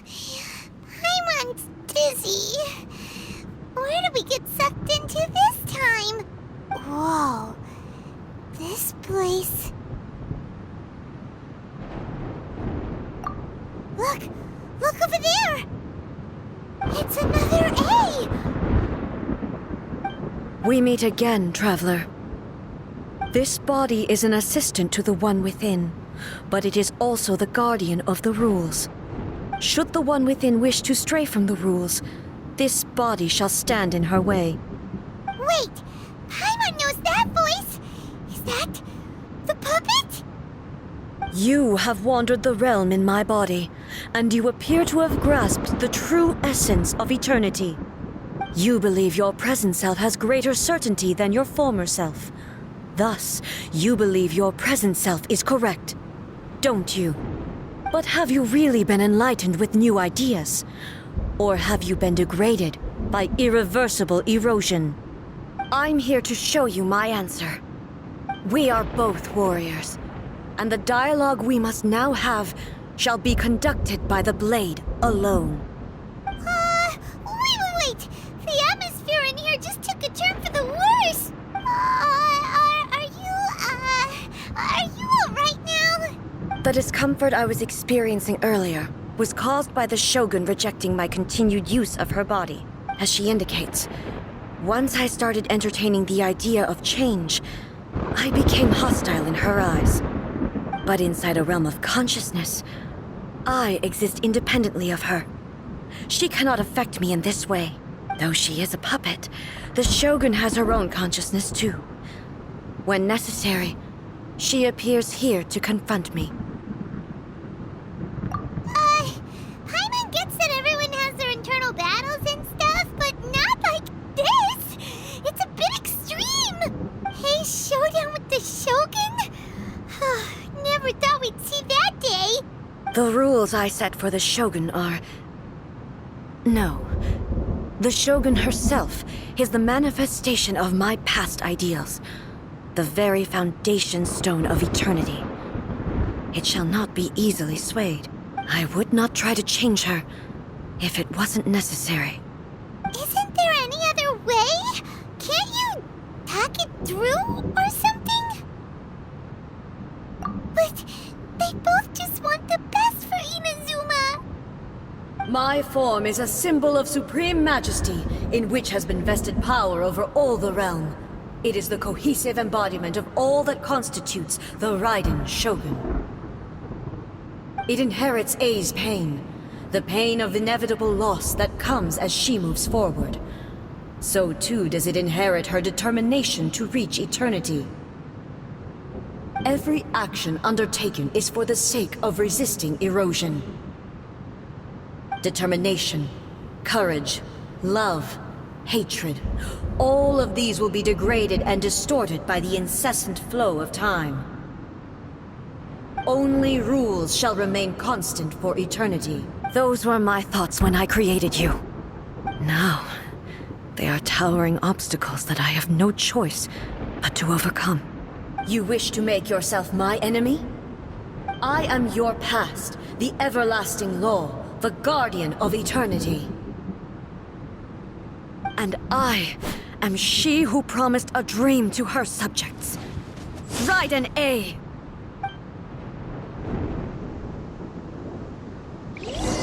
Paimon's dizzy. Where did we get sucked into this time? Whoa. This place... Look! Look over there! It's another A! We meet again, traveler. This body is an assistant to the One Within, but it is also the guardian of the rules. Should the One Within wish to stray from the rules, this body shall stand in her way. Wait! Paimon knows that voice! Is that... the puppet? You have wandered the realm in my body, and you appear to have grasped the true essence of eternity. You believe your present self has greater certainty than your former self. Thus, you believe your present self is correct, don't you? But have you really been enlightened with new ideas? Or have you been degraded by irreversible erosion? I'm here to show you my answer. We are both warriors, and the dialogue we must now have shall be conducted by the blade alone. Wait! The atmosphere in here just took a turn for the worse! Are you alright now? The discomfort I was experiencing earlier was caused by the Shogun rejecting my continued use of her body. As she indicates, once I started entertaining the idea of change, I became hostile in her eyes. But inside a realm of consciousness, I exist independently of her. She cannot affect me in this way. Though she is a puppet, the Shogun has her own consciousness too. When necessary, she appears here to confront me. Paimon gets that everyone has their internal battles and stuff, but not like this! It's a bit extreme! Hey, showdown with the Shogun? Never thought we'd see that day! The rules I set for the Shogun are... No. The Shogun herself is the manifestation of my past ideals. The very foundation stone of eternity. It shall not be easily swayed. I would not try to change her if it wasn't necessary. Isn't there any other way? Can't you talk it through or something? But they both just want the best for Inazuma. My form is a symbol of supreme majesty, in which has been vested power over all the realm. It is the cohesive embodiment of all that constitutes the Raiden Shogun. It inherits Ei's pain, the pain of inevitable loss that comes as she moves forward. So too does it inherit her determination to reach eternity. Every action undertaken is for the sake of resisting erosion. Determination, courage, love, hatred, all of these will be degraded and distorted by the incessant flow of time. Only rules shall remain constant for eternity. Those were my thoughts when I created you. Now, they are towering obstacles that I have no choice but to overcome. You wish to make yourself my enemy? I am your past, the everlasting law, the guardian of eternity. And I am she who promised a dream to her subjects. Raiden Ei!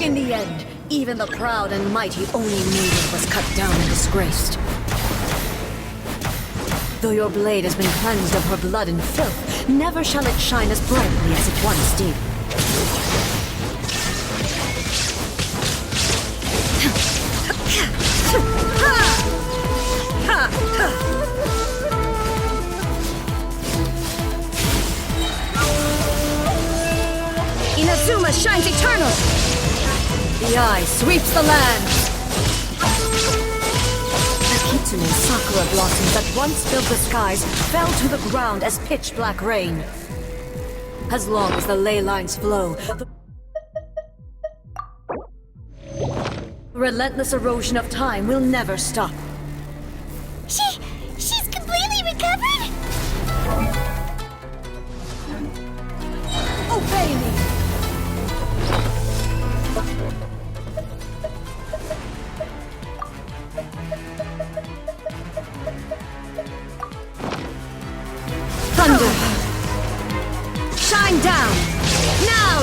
In the end, even the proud and mighty Oni maiden was cut down and disgraced. Though your blade has been cleansed of her blood and filth, never shall it shine as brightly as it once did. Inazuma shines eternal! The eye sweeps the land! The kitsune sakura blossoms that once filled the skies fell to the ground as pitch-black rain. As long as the ley lines flow, the relentless erosion of time will never stop. She's completely recovered? Obey me!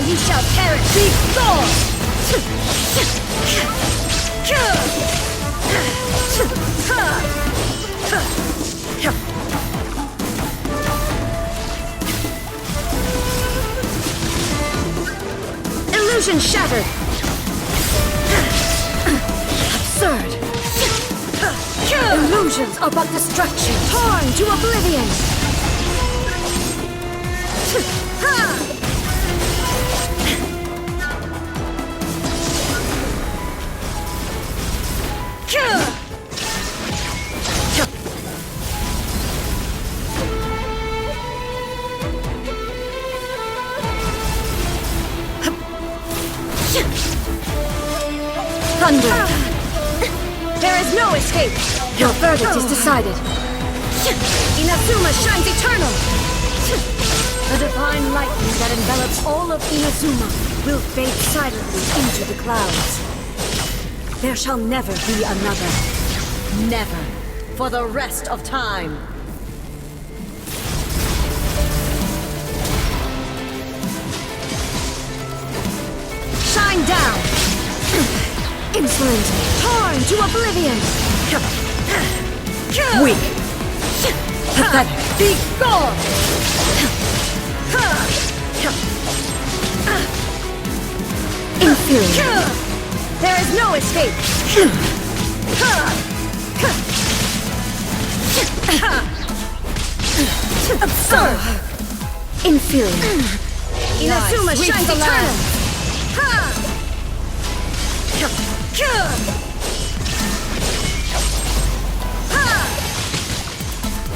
ye shall perish! Be gone! Illusion shattered! Absurd! Illusions are but destruction, torn to oblivion! Thunder! There is no escape! Your verdict is decided. Inazuma shines eternal! The divine lightning that envelops all of Inazuma will fade silently into the clouds. There shall never be another. Never. For the rest of time. Shine down! Insolent! Torn to oblivion! Weak! Pathetic! Be gone! Inferior! There is no escape! Absurd! Inferior! Inazuma shines eternal!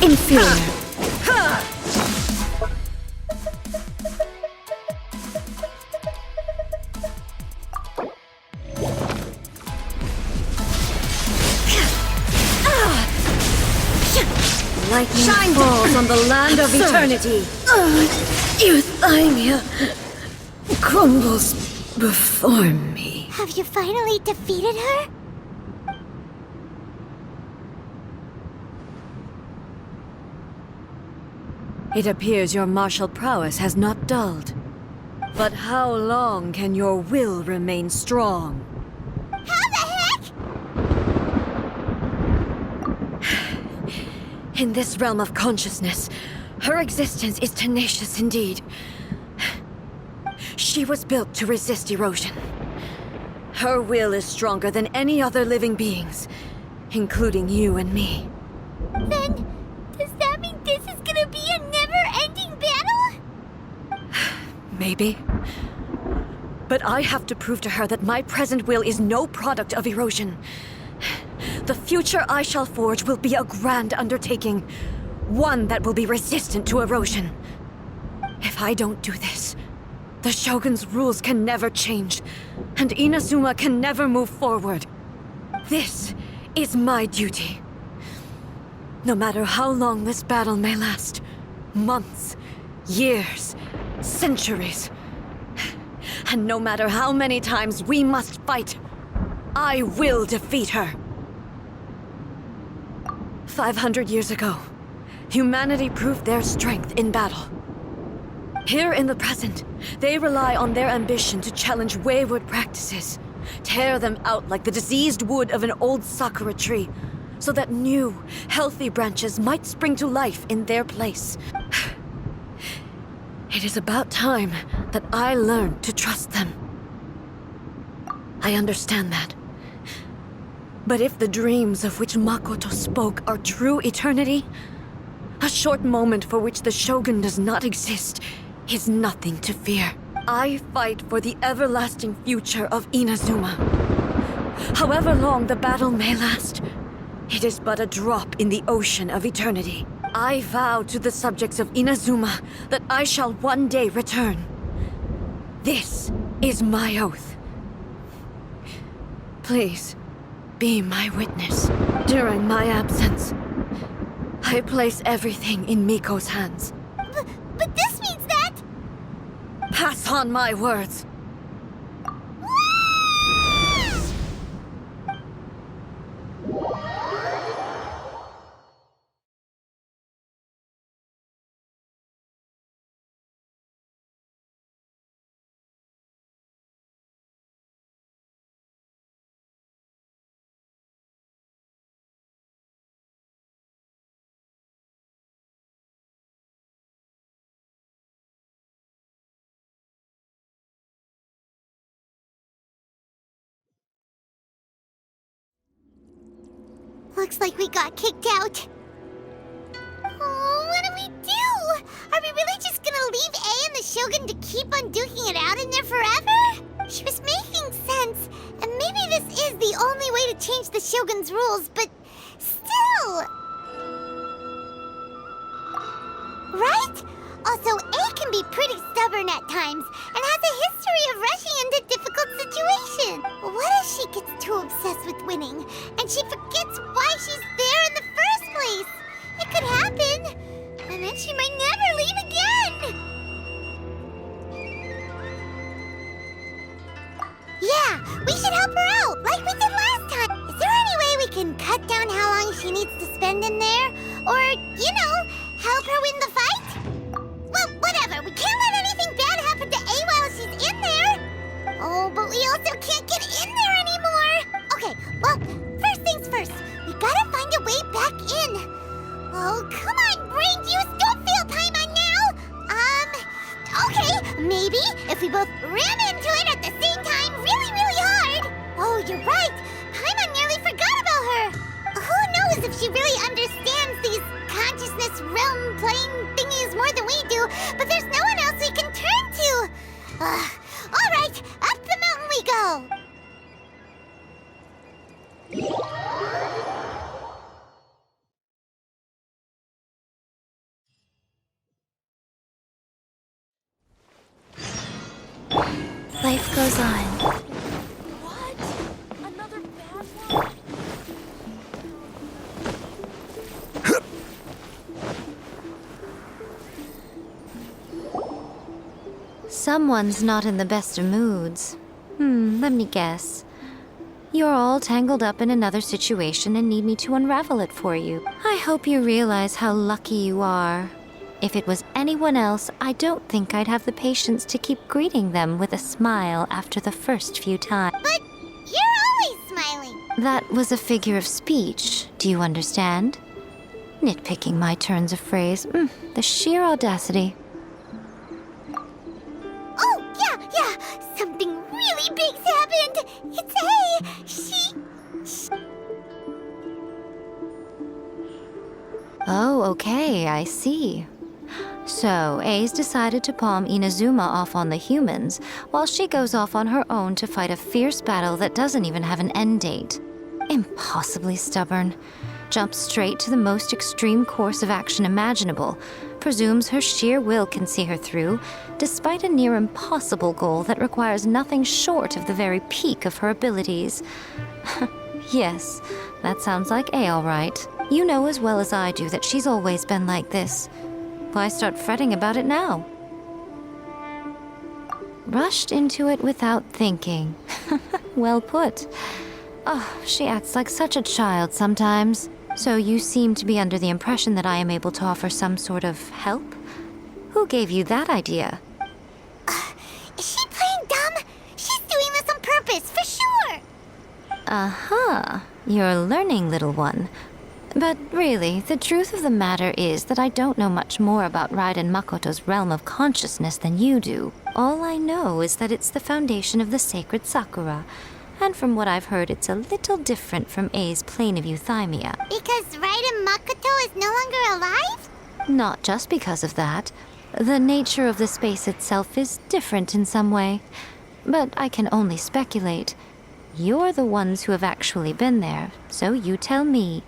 Inferior! Lightning falls on the land of eternity. Euthymia crumbles before me. Have you finally defeated her? It appears your martial prowess has not dulled. But how long can your will remain strong? How the heck? In this realm of consciousness, her existence is tenacious indeed. She was built to resist erosion. Her will is stronger than any other living beings, including you and me. Then, does that mean this is gonna be a never-ending battle? Maybe. But I have to prove to her that my present will is no product of erosion. The future I shall forge will be a grand undertaking, one that will be resistant to erosion. If I don't do this, the Shogun's rules can never change, and Inazuma can never move forward. This is my duty. No matter how long this battle may last, months, years, centuries, and no matter how many times we must fight, I will defeat her. 500 years ago, humanity proved their strength in battle. Here in the present, they rely on their ambition to challenge wayward practices, tear them out like the diseased wood of an old sakura tree, so that new, healthy branches might spring to life in their place. It is about time that I learned to trust them. I understand that. But if the dreams of which Makoto spoke are true eternity, a short moment for which the Shogun does not exist is nothing to fear. I fight for the everlasting future of Inazuma. However long the battle may last, it is but a drop in the ocean of eternity. I vow to the subjects of Inazuma that I shall one day return. This is my oath. Please, be my witness. During my absence, I place everything in Miko's hands. But this means that... Pass on my words. Looks like we got kicked out. Oh, what do we do? Are we really just gonna leave A and the Shogun to keep on duking it out in there forever? She was making sense, and maybe this is the only way to change the Shogun's rules, but still... Right? Also, A can be pretty stubborn at times, and has a history of rushing into difficult situations. What if she gets too obsessed with winning, and she forgets why she's there in the first place? It could happen, and then she might never leave again. Yeah, we should help her out, like we did last time. Is there any way we can cut down how long she needs to spend in there? Or, help her win the fight? Well, whatever. We can't let anything bad happen to A while she's in there. Oh, but we also can't get in there anymore. Okay, well, first things first. We gotta find a way back in. Oh, come on, brain juice. Don't fail Paimon now. Okay, maybe if we both ram into it at the same time really, really hard. Oh, you're right. Paimon nearly forgot about her. Who knows if she really understands these consciousness realm playing thingies more than we do, but there's no one else we can turn to. All right, up the mountain we go. Life goes on. What? Another bad one? Someone's not in the best of moods. Let me guess. You're all tangled up in another situation and need me to unravel it for you. I hope you realize how lucky you are. If it was anyone else, I don't think I'd have the patience to keep greeting them with a smile after the first few times. But you're always smiling. That was a figure of speech. Do you understand? Nitpicking my turns of phrase. The sheer audacity. Oh, yeah. Something really big's happened. It's A. She... Oh, okay, I see. So, A's decided to palm Inazuma off on the humans, while she goes off on her own to fight a fierce battle that doesn't even have an end date. Impossibly stubborn. Jumps straight to the most extreme course of action imaginable. Presumes her sheer will can see her through, despite a near impossible goal that requires nothing short of the very peak of her abilities. Yes, that sounds like A all right. You know as well as I do that she's always been like this. Why start fretting about it now? Rushed into it without thinking. Well put. Oh, she acts like such a child sometimes. So you seem to be under the impression that I am able to offer some sort of help? Who gave you that idea? Is she playing dumb? She's doing this on purpose, for sure. Uh-huh. You're learning, little one. But really, the truth of the matter is that I don't know much more about Raiden Makoto's realm of consciousness than you do. All I know is that it's the foundation of the sacred Sakura. And from what I've heard, it's a little different from A's plane of euthymia. Because Raiden Makoto is no longer alive? Not just because of that. The nature of the space itself is different in some way. But I can only speculate. You're the ones who have actually been there, so you tell me.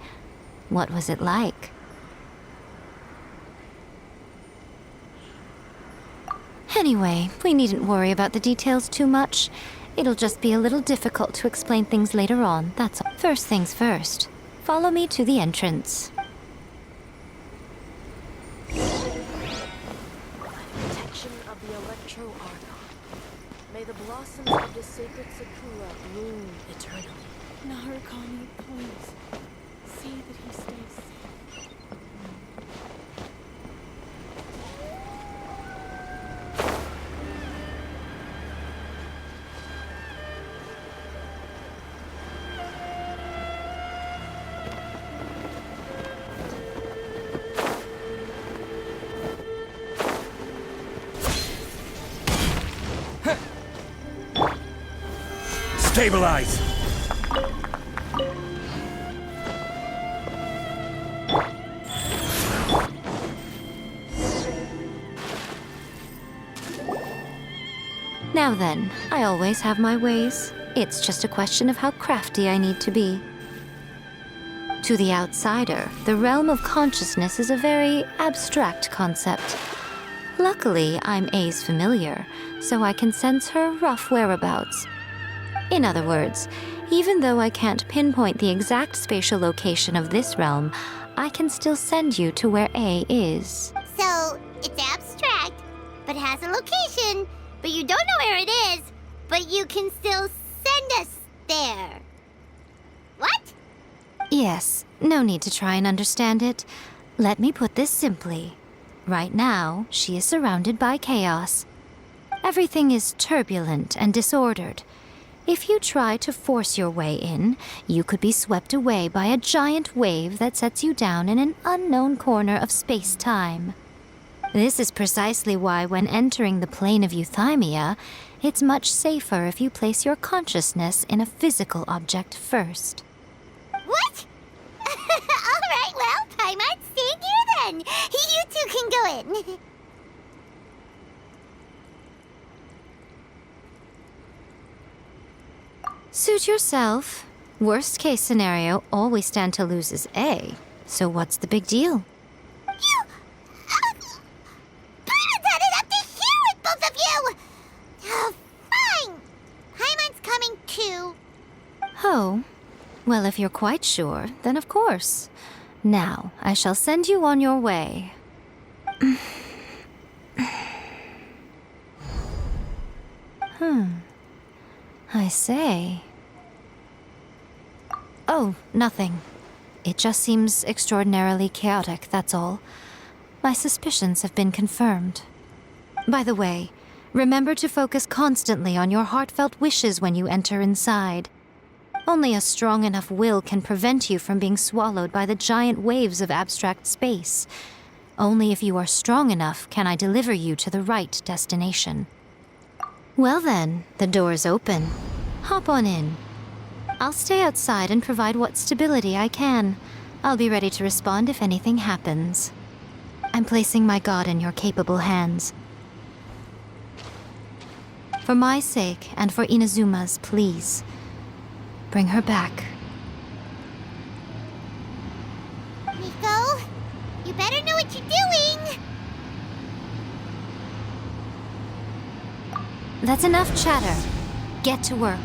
What was it like? Anyway, we needn't worry about the details too much. It'll just be a little difficult to explain things later on, that's all. First things first. Follow me to the entrance. Protection of the Electro Argon. May the blossoms of the sacred Sakura bloom eternally. Narukami, please. See that he stays safe. Stabilize! Now then, I always have my ways. It's just a question of how crafty I need to be. To the outsider, the realm of consciousness is a very abstract concept. Luckily, I'm Ei's familiar, so I can sense her rough whereabouts. In other words, even though I can't pinpoint the exact spatial location of this realm, I can still send you to where A is. So, it's abstract, but has a location, but you don't know where it is, but you can still send us there. What? Yes, no need to try and understand it. Let me put this simply. Right now, she is surrounded by chaos. Everything is turbulent and disordered. If you try to force your way in, you could be swept away by a giant wave that sets you down in an unknown corner of space-time. This is precisely why when entering the plane of euthymia, it's much safer if you place your consciousness in a physical object first. What? All right, well, Paimon, stay here then. You two can go in. Suit yourself. Worst case scenario, all we stand to lose is A. So what's the big deal? You... Paimon's had it up to here with both of you! Oh, fine. Paimon's coming too. Oh, well, if you're quite sure, then of course. Now, I shall send you on your way. I say. Oh, nothing. It just seems extraordinarily chaotic, that's all. My suspicions have been confirmed. By the way, remember to focus constantly on your heartfelt wishes when you enter inside. Only a strong enough will can prevent you from being swallowed by the giant waves of abstract space. Only if you are strong enough can I deliver you to the right destination. Well then, the door's open. Hop on in. I'll stay outside and provide what stability I can. I'll be ready to respond if anything happens. I'm placing my god in your capable hands. For my sake and for Inazuma's, please. Bring her back. Nico, you better know what you're doing. That's enough chatter. Get to work.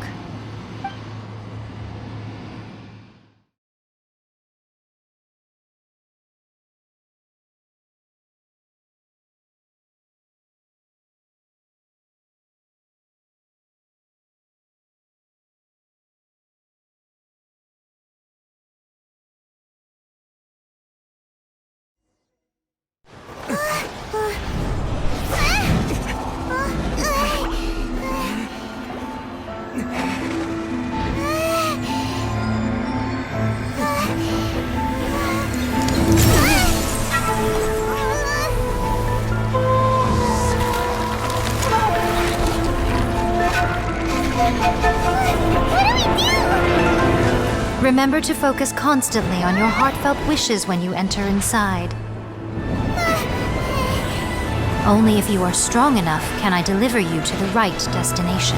Remember to focus constantly on your heartfelt wishes when you enter inside. Only if you are strong enough can I deliver you to the right destination.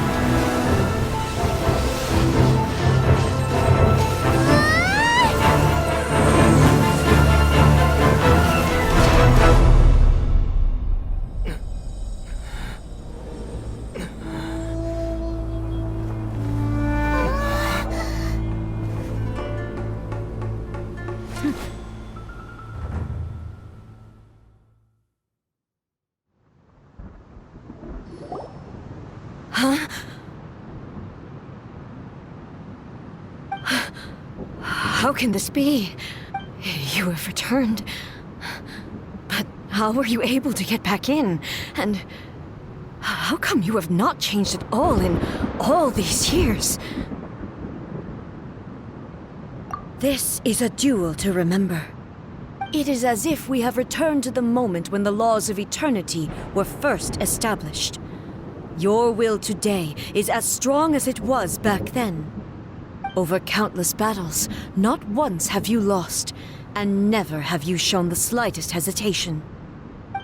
How can this be? You have returned. But how were you able to get back in? And how come you have not changed at all in all these years? This is a duel to remember. It is as if we have returned to the moment when the laws of eternity were first established. Your will today is as strong as it was back then. Over countless battles, not once have you lost, and never have you shown the slightest hesitation.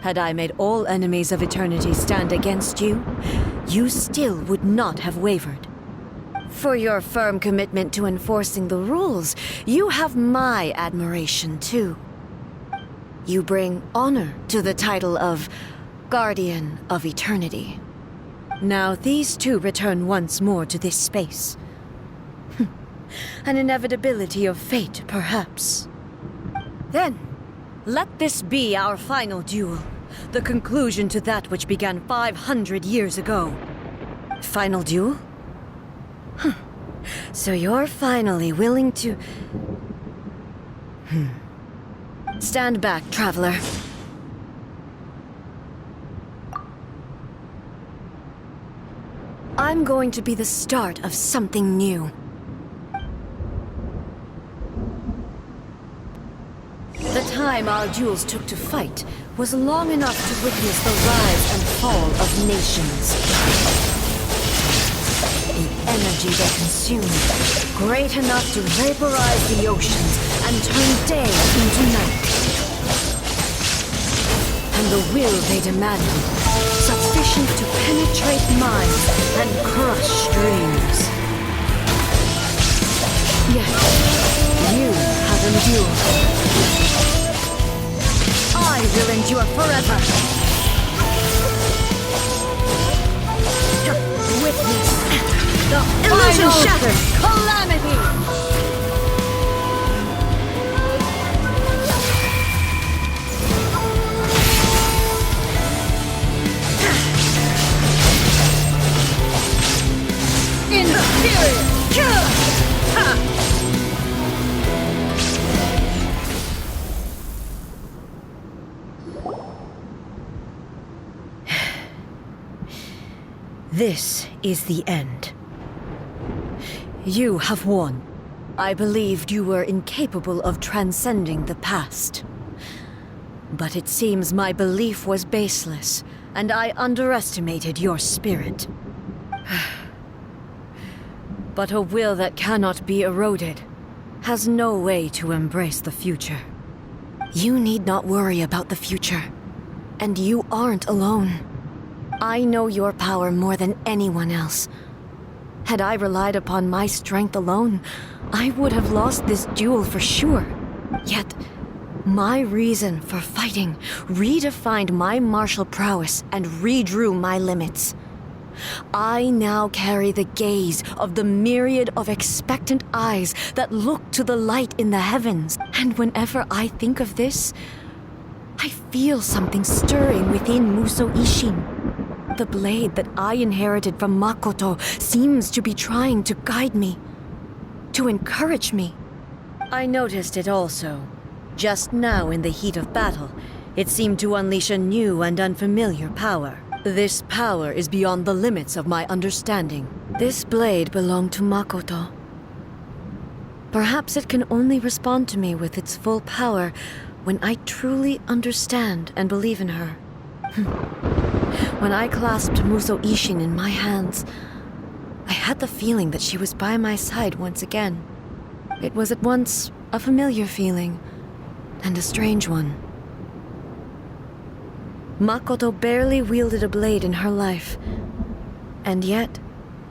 Had I made all enemies of eternity stand against you, you still would not have wavered. For your firm commitment to enforcing the rules, you have my admiration too. You bring honor to the title of Guardian of Eternity. Now these two return once more to this space. An inevitability of fate, perhaps. Then, let this be our final duel. The conclusion to that which began 500 years ago. Final duel? So you're finally willing to... Stand back, traveler. I'm going to be the start of something new. The time our duels took to fight was long enough to witness the rise and fall of nations. The energy they consumed, great enough to vaporize the oceans and turn day into night. And the will they demanded, sufficient to penetrate minds and crush dreams. Yet, you have endured. I will endure forever. Witness the illusion shattered calamity. Inferior. This is the end. You have won. I believed you were incapable of transcending the past. But it seems my belief was baseless, and I underestimated your spirit. But a will that cannot be eroded has no way to embrace the future. You need not worry about the future, and you aren't alone. I know your power more than anyone else. Had I relied upon my strength alone, I would have lost this duel for sure. Yet, my reason for fighting redefined my martial prowess and redrew my limits. I now carry the gaze of the myriad of expectant eyes that look to the light in the heavens. And whenever I think of this, I feel something stirring within Muso Ishin. The blade that I inherited from Makoto seems to be trying to guide me, to encourage me. I noticed it also. Just now in the heat of battle, it seemed to unleash a new and unfamiliar power. This power is beyond the limits of my understanding. This blade belonged to Makoto. Perhaps it can only respond to me with its full power when I truly understand and believe in her. When I clasped Muso Ishin in my hands, I had the feeling that she was by my side once again. It was at once a familiar feeling and a strange one. Makoto barely wielded a blade in her life, and yet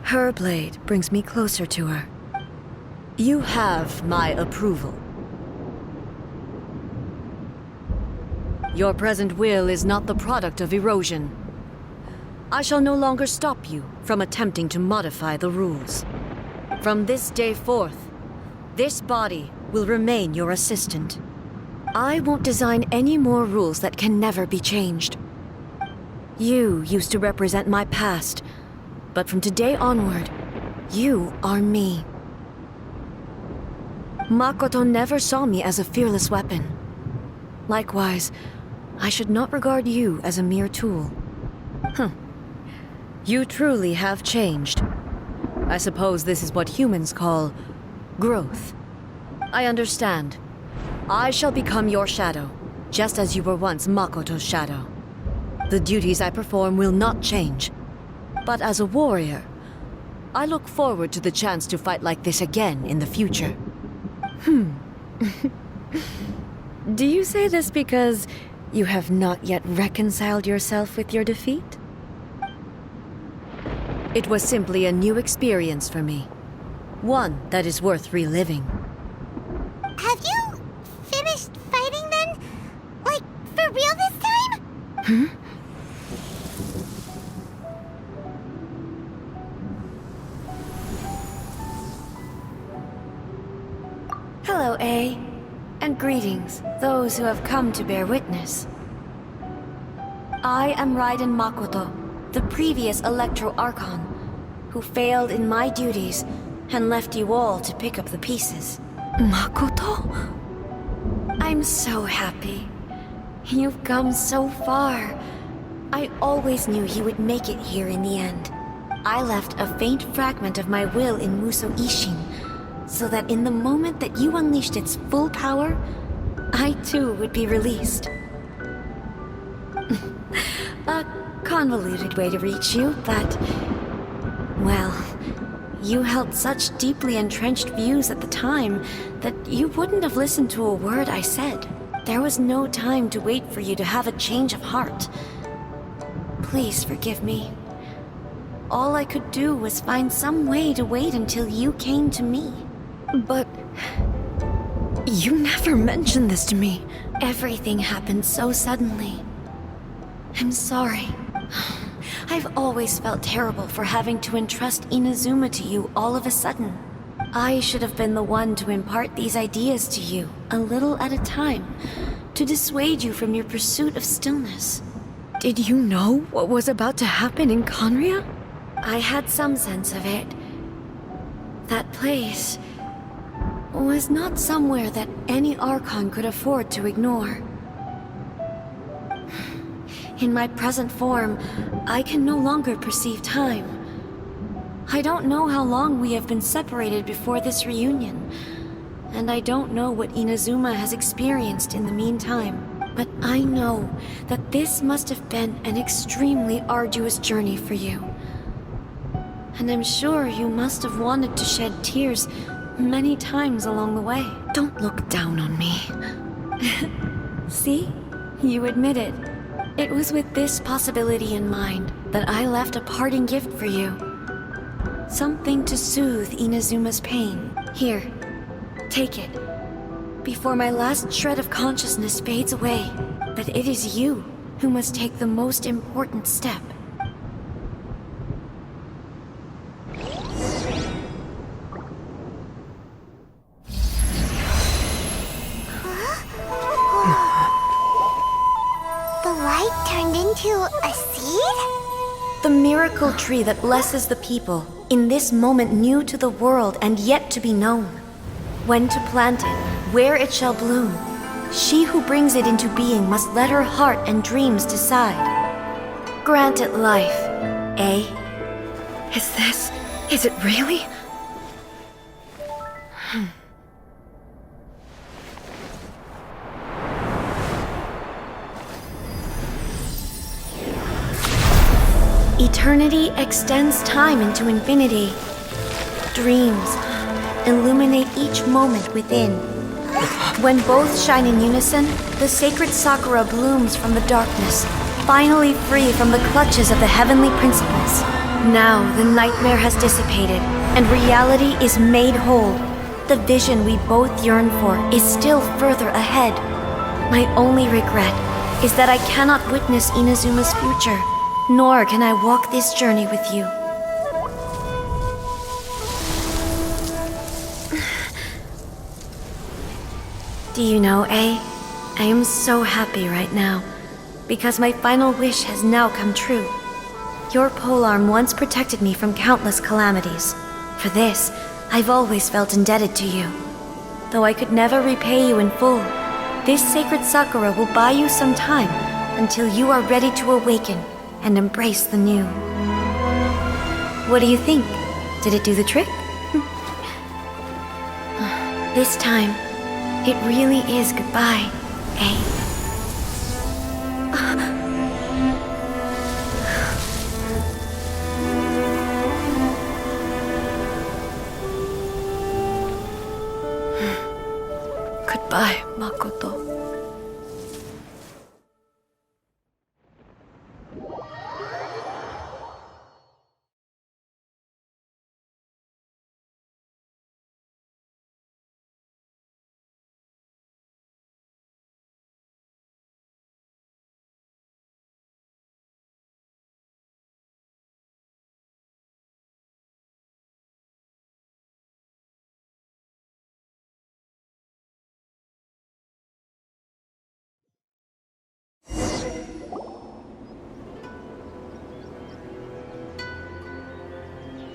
her blade brings me closer to her. You have my approval. Your present will is not the product of erosion. I shall no longer stop you from attempting to modify the rules. From this day forth, this body will remain your assistant. I won't design any more rules that can never be changed. You used to represent my past, but from today onward, you are me. Makoto never saw me as a fearless weapon. Likewise, I should not regard you as a mere tool. You truly have changed. I suppose this is what humans call growth. I understand. I shall become your shadow, just as you were once Makoto's shadow. The duties I perform will not change. But as a warrior, I look forward to the chance to fight like this again in the future. Do you say this because you have not yet reconciled yourself with your defeat? It was simply a new experience for me. One that is worth reliving. Have you finished fighting then? Like, for real this time? Hello, A. And greetings, those who have come to bear witness. I am Raiden Makoto, the previous Electro Archon, who failed in my duties and left you all to pick up the pieces. Makoto? I'm so happy. You've come so far. I always knew you would make it here in the end. I left a faint fragment of my will in Muso Ishin, so that in the moment that you unleashed its full power, I too would be released. A convoluted way to reach you, but... well, you held such deeply entrenched views at the time that you wouldn't have listened to a word I said. There was no time to wait for you to have a change of heart. Please forgive me. All I could do was find some way to wait until you came to me. But... you never mentioned this to me. Everything happened so suddenly. I'm sorry. I've always felt terrible for having to entrust Inazuma to you all of a sudden. I should have been the one to impart these ideas to you, a little at a time, to dissuade you from your pursuit of stillness. Did you know what was about to happen in Conria? I had some sense of it. That place was not somewhere that any Archon could afford to ignore. In my present form, I can no longer perceive time. I don't know how long we have been separated before this reunion, and I don't know what Inazuma has experienced in the meantime. But I know that this must have been an extremely arduous journey for you. And I'm sure you must have wanted to shed tears many times along the way. Don't look down on me. See? You admit it. It was with this possibility in mind that I left a parting gift for you. Something to soothe Inazuma's pain. Here, take it. Before my last shred of consciousness fades away. But it is you who must take the most important step. The light turned into a seed? The miracle tree that blesses the people, in this moment new to the world and yet to be known. When to plant it, where it shall bloom. She who brings it into being must let her heart and dreams decide. Grant it life, eh? Is it really? Eternity extends time into infinity. Dreams illuminate each moment within. When both shine in unison, the sacred Sakura blooms from the darkness, finally free from the clutches of the heavenly principles. Now the nightmare has dissipated, and reality is made whole. The vision we both yearn for is still further ahead. My only regret is that I cannot witness Inazuma's future, nor can I walk this journey with you. Do you know, A? I am so happy right now, because my final wish has now come true. Your polearm once protected me from countless calamities. For this, I've always felt indebted to you. Though I could never repay you in full, this sacred Sakura will buy you some time until you are ready to awaken and embrace the new. What do you think? Did it do the trick? This time, it really is goodbye, eh? Goodbye, Makoto.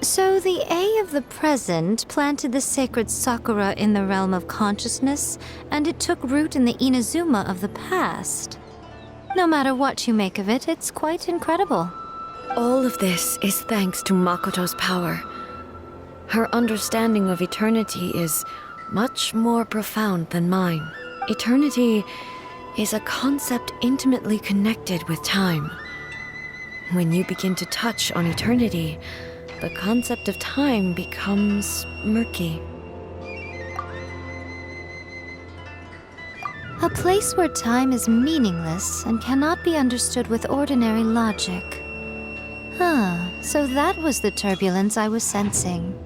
So the A of the present planted the sacred sakura in the realm of consciousness, and it took root in the Inazuma of the past. No matter what you make of it, it's quite incredible. All of this is thanks to Makoto's power. Her understanding of eternity is much more profound than mine. Eternity is a concept intimately connected with time. When you begin to touch on eternity, the concept of time becomes murky. A place where time is meaningless and cannot be understood with ordinary logic. So that was the turbulence I was sensing.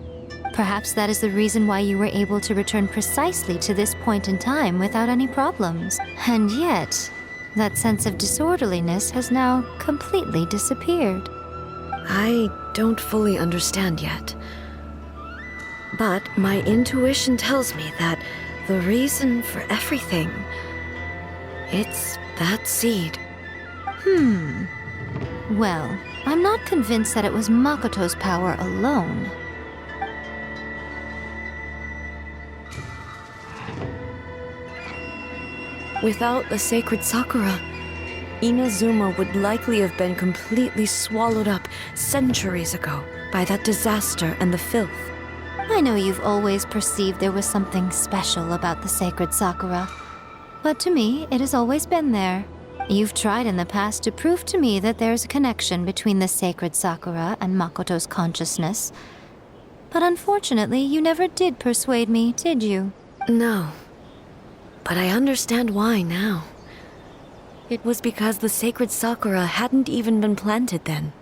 Perhaps that is the reason why you were able to return precisely to this point in time without any problems. And yet, that sense of disorderliness has now completely disappeared. I don't fully understand yet. But my intuition tells me that the reason for everything, it's that seed. Well, I'm not convinced that it was Makoto's power alone. Without the sacred sakura, Inazuma would likely have been completely swallowed up centuries ago by that disaster and the filth. I know you've always perceived there was something special about the sacred sakura, but to me, it has always been there. You've tried in the past to prove to me that there's a connection between the sacred sakura and Makoto's consciousness, but unfortunately, you never did persuade me, did you? No, but I understand why now. It was because the sacred sakura hadn't even been planted then.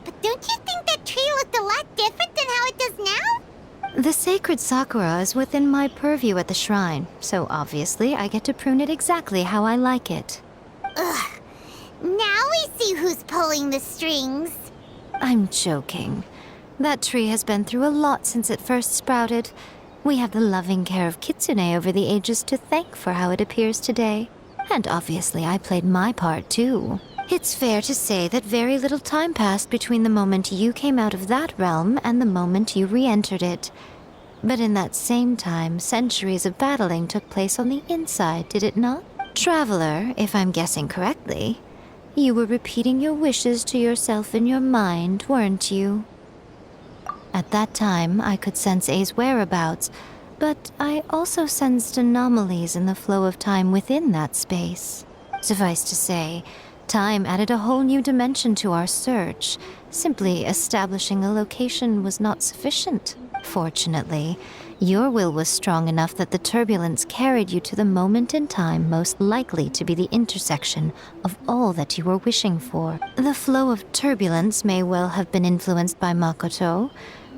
But don't you think that tree looked a lot different than how it does now? The sacred sakura is within my purview at the shrine, so obviously I get to prune it exactly how I like it. Ugh. Now we see who's pulling the strings. I'm joking. That tree has been through a lot since it first sprouted. We have the loving care of Kitsune over the ages to thank for how it appears today. And obviously I played my part too. It's fair to say that very little time passed between the moment you came out of that realm and the moment you re-entered it. But in that same time, centuries of battling took place on the inside, did it not? Traveler, if I'm guessing correctly, you were repeating your wishes to yourself in your mind, weren't you? At that time, I could sense Ei's whereabouts, but I also sensed anomalies in the flow of time within that space. Suffice to say, time added a whole new dimension to our search. Simply establishing a location was not sufficient. Fortunately, your will was strong enough that the turbulence carried you to the moment in time most likely to be the intersection of all that you were wishing for. The flow of turbulence may well have been influenced by Makoto,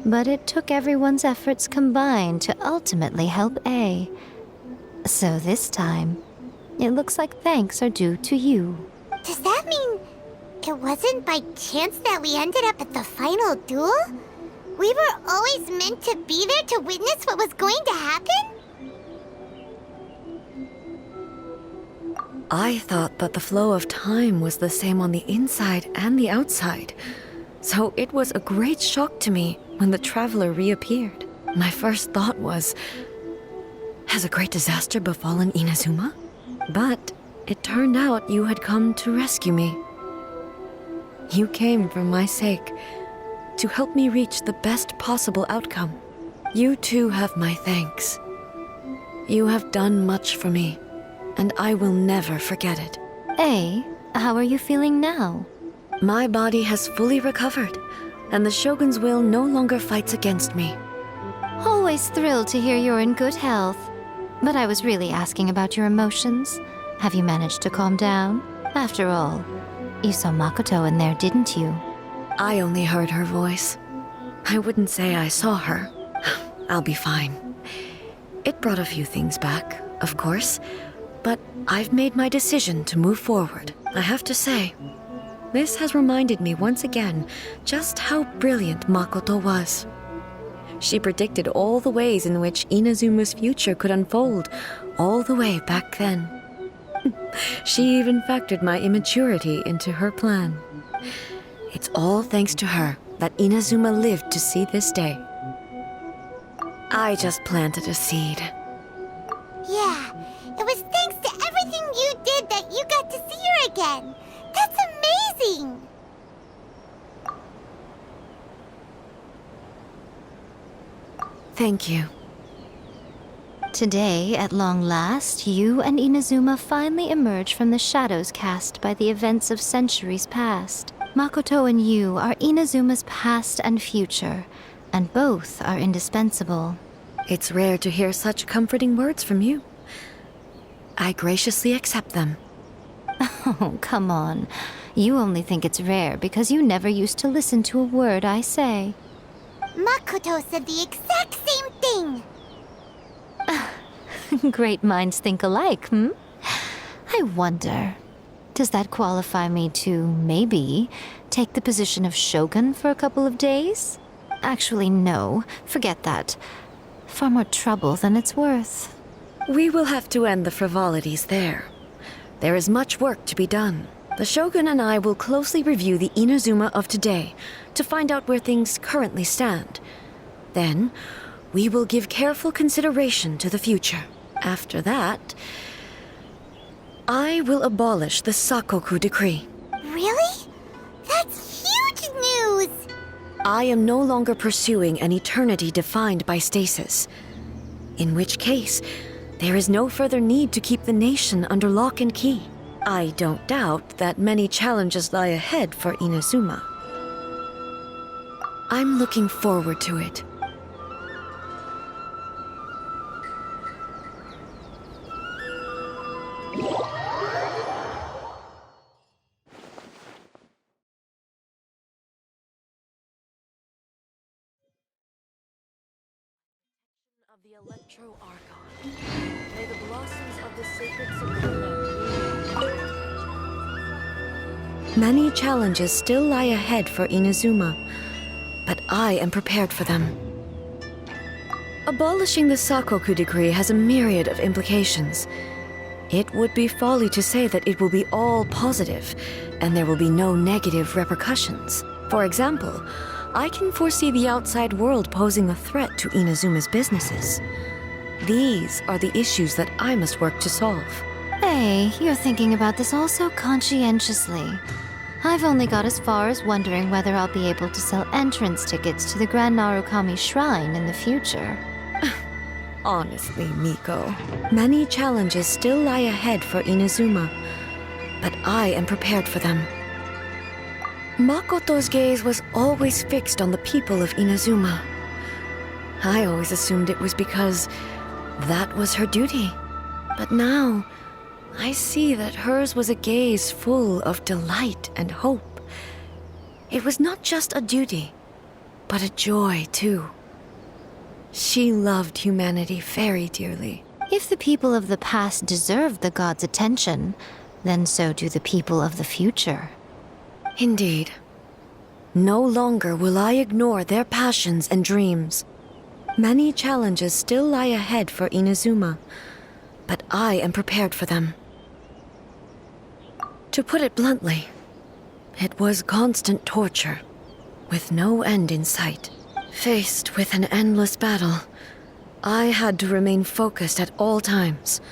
but it took everyone's efforts combined to ultimately help A. So this time, it looks like thanks are due to you. Does that mean it wasn't by chance that we ended up at the final duel? We were always meant to be there to witness what was going to happen? I thought that the flow of time was the same on the inside and the outside. So it was a great shock to me when the traveler reappeared. My first thought was, has a great disaster befallen Inazuma? But it turned out you had come to rescue me. You came for my sake, to help me reach the best possible outcome. You too have my thanks. You have done much for me, and I will never forget it. A, how are you feeling now? My body has fully recovered, and the Shogun's will no longer fights against me. Always thrilled to hear you're in good health. But I was really asking about your emotions. Have you managed to calm down? After all, you saw Makoto in there, didn't you? I only heard her voice. I wouldn't say I saw her. I'll be fine. It brought a few things back, of course, but I've made my decision to move forward. I have to say, this has reminded me once again just how brilliant Makoto was. She predicted all the ways in which Inazuma's future could unfold, all the way back then. She even factored my immaturity into her plan. It's all thanks to her that Inazuma lived to see this day. I just planted a seed. Yeah, it was thanks to everything you did that you got to see her again. That's amazing! Thank you. Today, at long last, you and Inazuma finally emerge from the shadows cast by the events of centuries past. Makoto and you are Inazuma's past and future, and both are indispensable. It's rare to hear such comforting words from you. I graciously accept them. Oh, come on. You only think it's rare because you never used to listen to a word I say. Makoto said the exact same thing! Great minds think alike, hmm? I wonder, does that qualify me to, maybe, take the position of Shogun for a couple of days? Actually, no. Forget that. Far more trouble than it's worth. We will have to end the frivolities there. There is much work to be done. The Shogun and I will closely review the Inazuma of today to find out where things currently stand. Then, we will give careful consideration to the future. After that, I will abolish the Sakoku decree. Really? That's huge news! I am no longer pursuing an eternity defined by stasis. In which case, there is no further need to keep the nation under lock and key. I don't doubt that many challenges lie ahead for Inazuma. I'm looking forward to it. Of the Electro Archon, may the blossoms of the sacred Sakura. Many challenges still lie ahead for Inazuma, but I am prepared for them. Abolishing the Sakoku decree has a myriad of implications. It would be folly to say that it will be all positive, and there will be no negative repercussions. For example, I can foresee the outside world posing a threat to Inazuma's businesses. These are the issues that I must work to solve. Hey, you're thinking about this all so conscientiously. I've only got as far as wondering whether I'll be able to sell entrance tickets to the Grand Narukami Shrine in the future. Honestly, Miko, many challenges still lie ahead for Inazuma, but I am prepared for them. Makoto's gaze was always fixed on the people of Inazuma. I always assumed it was because that was her duty. But now, I see that hers was a gaze full of delight and hope. It was not just a duty, but a joy, too. She loved humanity very dearly. If the people of the past deserve the god's attention, then so do the people of the future. Indeed. No longer will I ignore their passions and dreams. Many challenges still lie ahead for Inazuma, but I am prepared for them. To put it bluntly, it was constant torture, with no end in sight. Faced with an endless battle, I had to remain focused at all times.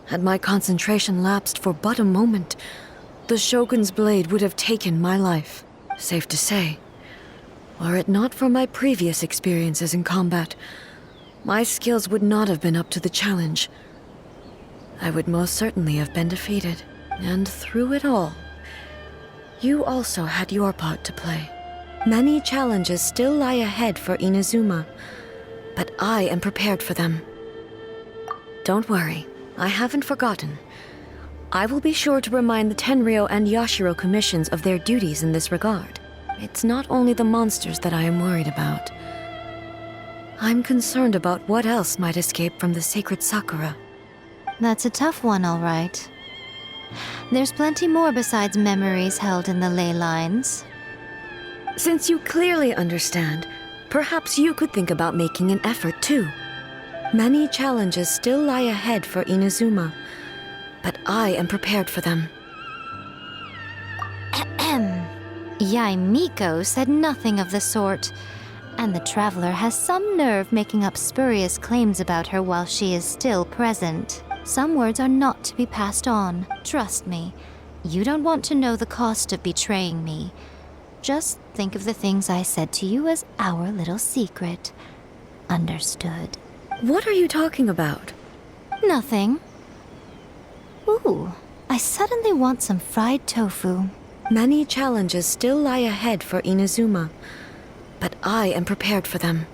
Had my concentration lapsed for but a moment, the Shogun's blade would have taken my life. Safe to say, were it not for my previous experiences in combat, my skills would not have been up to the challenge. I would most certainly have been defeated. And through it all, you also had your part to play. Many challenges still lie ahead for Inazuma, but I am prepared for them. Don't worry, I haven't forgotten. I will be sure to remind the Tenryo and Yashiro commissions of their duties in this regard. It's not only the monsters that I am worried about. I'm concerned about what else might escape from the sacred Sakura. That's a tough one, all right. There's plenty more besides memories held in the ley lines. Since you clearly understand, perhaps you could think about making an effort too. Many challenges still lie ahead for Inazuma, but I am prepared for them. Yaimiko said nothing of the sort. And the traveler has some nerve making up spurious claims about her while she is still present. Some words are not to be passed on. Trust me. You don't want to know the cost of betraying me. Just think of the things I said to you as our little secret. Understood? What are you talking about? Nothing. Ooh, I suddenly want some fried tofu. Many challenges still lie ahead for Inazuma, but I am prepared for them.